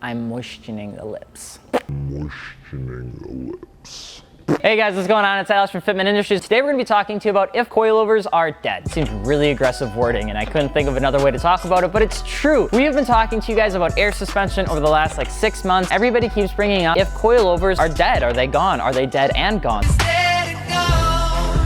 I'm moistening the lips. Moistening the lips. Hey guys, what's going on? It's Alex from Fitment Industries. Today we're going to be talking to you about if coilovers are dead. It seems really aggressive wording and I couldn't think of another way to talk about it, but it's true. We have been talking to you guys about air suspension over the last 6 months. Everybody keeps bringing up if coilovers are dead. Are they gone? Are they dead and gone?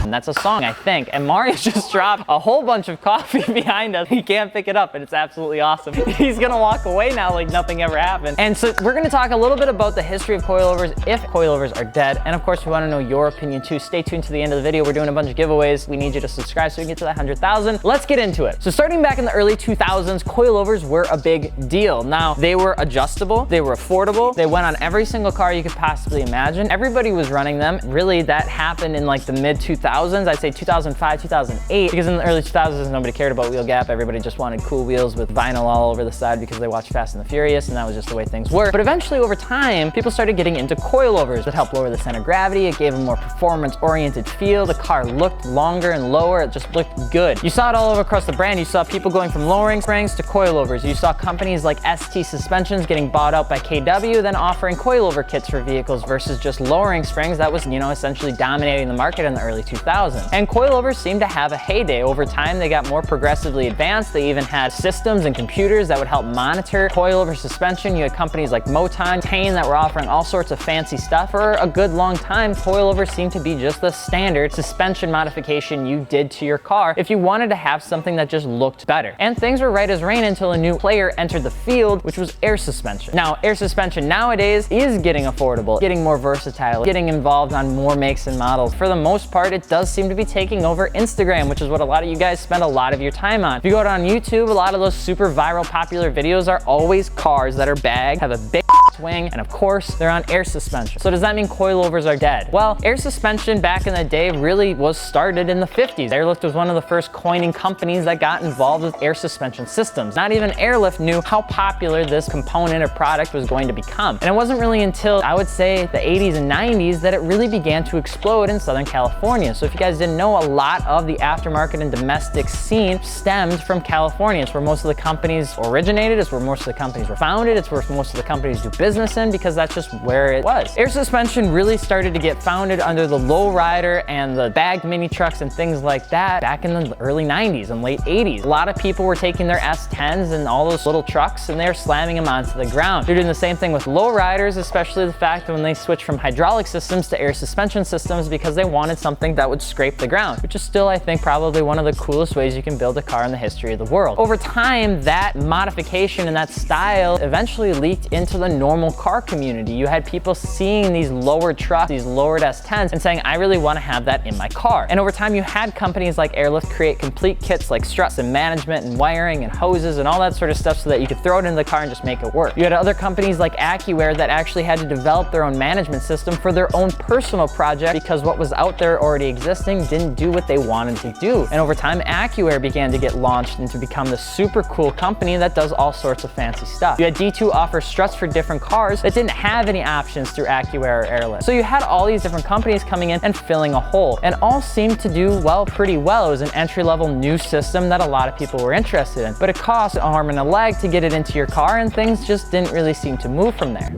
And that's a song, I think. And Mario just dropped a whole bunch of coffee behind us. He can't pick it up and it's absolutely awesome. He's gonna walk away now like nothing ever happened. And so we're gonna talk a little bit about the history of coilovers, if coilovers are dead. And of course, we wanna know your opinion too. Stay tuned to the end of the video. We're doing a bunch of giveaways. We need you to subscribe so we can get to that 100,000. Let's get into it. So starting back in the early 2000s, coilovers were a big deal. Now, they were adjustable, they were affordable, they went on every single car you could possibly imagine. Everybody was running them. Really, that happened in like the mid 2000s. I'd say 2005, 2008, because in the early 2000s, nobody cared about wheel gap. Everybody just wanted cool wheels with vinyl all over the side because they watched Fast and the Furious, and that was just the way things were. But eventually, over time, people started getting into coilovers. It helped lower the center of gravity. It gave a more performance-oriented feel. The car looked longer and lower. It just looked good. You saw it all over across the brand. You saw people going from lowering springs to coilovers. You saw companies like ST Suspensions getting bought out by Kebab, then offering coilover kits for vehicles versus just lowering springs. That was, essentially dominating the market in the early 2000s. And coilovers seemed to have a heyday. Over time, they got more progressively advanced. They even had systems and computers that would help monitor coilover suspension. You had companies like Moton, Tane that were offering all sorts of fancy stuff. For a good long time, coilovers seemed to be just the standard suspension modification you did to your car if you wanted to have something that just looked better. And things were right as rain until a new player entered the field, which was air suspension. Now, air suspension nowadays is getting affordable, getting more versatile, getting involved on more makes and models. For the most part, it does seem to be taking over Instagram, which is what a lot of you guys spend a lot of your time on. If you go on YouTube, a lot of those super viral popular videos are always cars that are bagged, have a big wing, and of course, they're on air suspension. So does that mean coilovers are dead? Well, air suspension back in the day really was started in the 50s. Airlift was one of the first coining companies that got involved with air suspension systems. Not even Airlift knew how popular this component or product was going to become. And it wasn't really until, I would say, the 80s and 90s that it really began to explode in Southern California. So if you guys didn't know, a lot of the aftermarket and domestic scene stemmed from California. It's where most of the companies originated. It's where most of the companies were founded. It's where most of the companies do business in, because that's just where it was. Air suspension really started to get founded under the lowrider and the bagged mini trucks and things like that back in the early 90s and late 80s. A lot of people were taking their S10s and all those little trucks and they're slamming them onto the ground. They're doing the same thing with lowriders, especially the fact that when they switched from hydraulic systems to air suspension systems because they wanted something that would scrape the ground, which is still, I think, probably one of the coolest ways you can build a car in the history of the world. Over time, that modification and that style eventually leaked into the normal car community. You had people seeing these lowered trucks, these lowered S10s, and saying, I really want to have that in my car. And over time, you had companies like Airlift create complete kits like struts and management and wiring and hoses and all that sort of stuff so that you could throw it into the car and just make it work. You had other companies like AccuAir that actually had to develop their own management system for their own personal project because what was out there already existing didn't do what they wanted to do. And over time, AccuAir began to get launched and to become this super cool company that does all sorts of fancy stuff. You had D2 offer struts for different cars that didn't have any options through AccuAir or Airlift. So you had all these different companies coming in and filling a hole, and all seemed to do pretty well. It was an entry-level new system that a lot of people were interested in, but it cost an arm and a leg to get it into your car, and things just didn't really seem to move from there.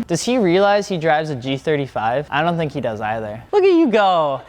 Does he realize he drives a G35? I don't think he does either. Look at you go.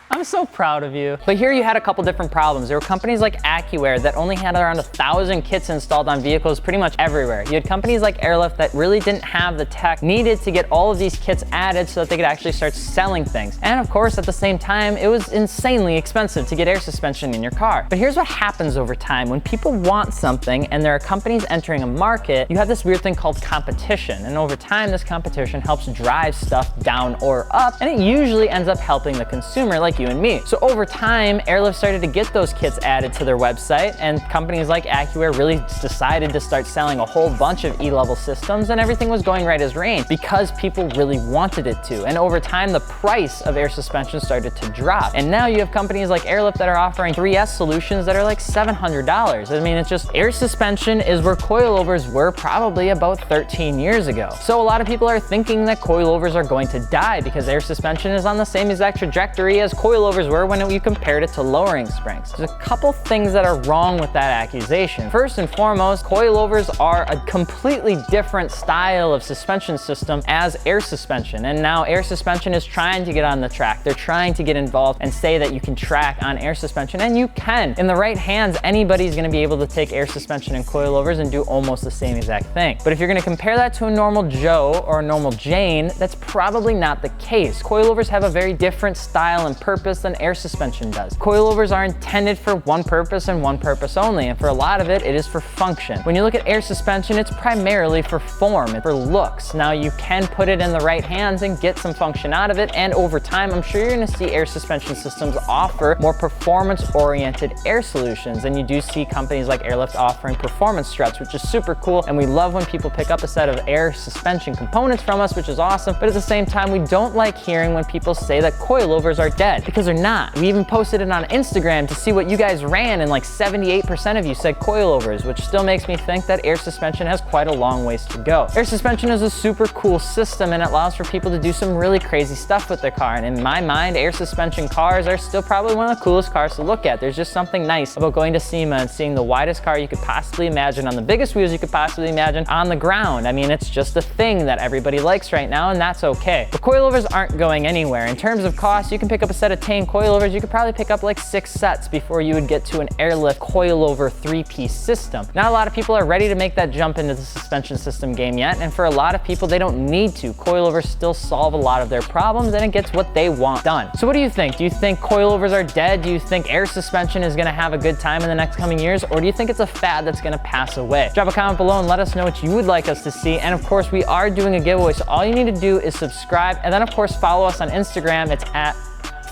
I'm so proud of you. But here you had a couple different problems. There were companies like AccuAir that only had around 1,000 kits installed on vehicles pretty much everywhere. You had companies like Airlift that really didn't have the tech needed to get all of these kits added so that they could actually start selling things. And of course, at the same time, it was insanely expensive to get air suspension in your car. But here's what happens over time. When people want something and there are companies entering a market, you have this weird thing called competition. And over time, this competition helps drive stuff down or up, and it usually ends up helping the consumer like you and me. So over time, Airlift started to get those kits added to their website, and companies like AccuAir really decided to start selling a whole bunch of E-level systems, and everything was going right as rain because people really wanted it to. And over time, the price of air suspension started to drop. And now you have companies like Airlift that are offering 3S solutions that are like $700. I mean, it's just air suspension is where coilovers were probably about 13 years ago. So a lot of people are thinking that coilovers are going to die because air suspension is on the same exact trajectory as coilovers coilovers were when you compared it to lowering springs. There's a couple things that are wrong with that accusation. First and foremost, coilovers are a completely different style of suspension system as air suspension. And now air suspension is trying to get on the track. They're trying to get involved and say that you can track on air suspension, and you can. In the right hands, anybody's gonna be able to take air suspension and coilovers and do almost the same exact thing. But if you're gonna compare that to a normal Joe or a normal Jane, that's probably not the case. Coilovers have a very different style and purpose than air suspension does. Coilovers are intended for one purpose and one purpose only, and for a lot of it, it is for function. When you look at air suspension, it's primarily for form and for looks. Now you can put it in the right hands and get some function out of it, and over time, I'm sure you're gonna see air suspension systems offer more performance-oriented air solutions, and you do see companies like Airlift offering performance struts, which is super cool, and we love when people pick up a set of air suspension components from us, which is awesome, but at the same time, we don't like hearing when people say that coilovers are dead, because they're not. We even posted it on Instagram to see what you guys ran, and like 78% of you said coilovers, which still makes me think that air suspension has quite a long ways to go. Air suspension is a super cool system, and it allows for people to do some really crazy stuff with their car, and in my mind, air suspension cars are still probably one of the coolest cars to look at. There's just something nice about going to SEMA and seeing the widest car you could possibly imagine on the biggest wheels you could possibly imagine on the ground. I mean, it's just a thing that everybody likes right now, and that's okay. But coilovers aren't going anywhere. In terms of cost, you can pick up a set of Tane coilovers. You could probably pick up like 6 sets before you would get to an Airlift coilover 3-piece system. Not a lot of people are ready to make that jump into the suspension system game yet, and for a lot of people, they don't need to. Coilovers still solve a lot of their problems, and it gets what they want done. So what do you think? Do you think coilovers are dead? Do you think air suspension is gonna have a good time in the next coming years, or do you think it's a fad that's gonna pass away? Drop a comment below and let us know what you would like us to see, and of course, we are doing a giveaway, so all you need to do is subscribe, and then of course, follow us on Instagram. It's at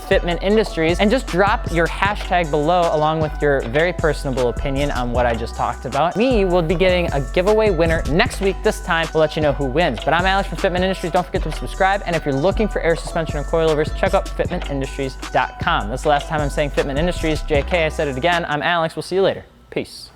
Fitment Industries, and just drop your hashtag below along with your very personable opinion on what I just talked about. We will be getting a giveaway winner next week. This time, we'll let you know who wins. But I'm Alex from Fitment Industries. Don't forget to subscribe, and if you're looking for air suspension and coilovers, check out fitmentindustries.com. This is the last time I'm saying Fitment Industries. JK, I said it again. I'm Alex. We'll see you later. Peace.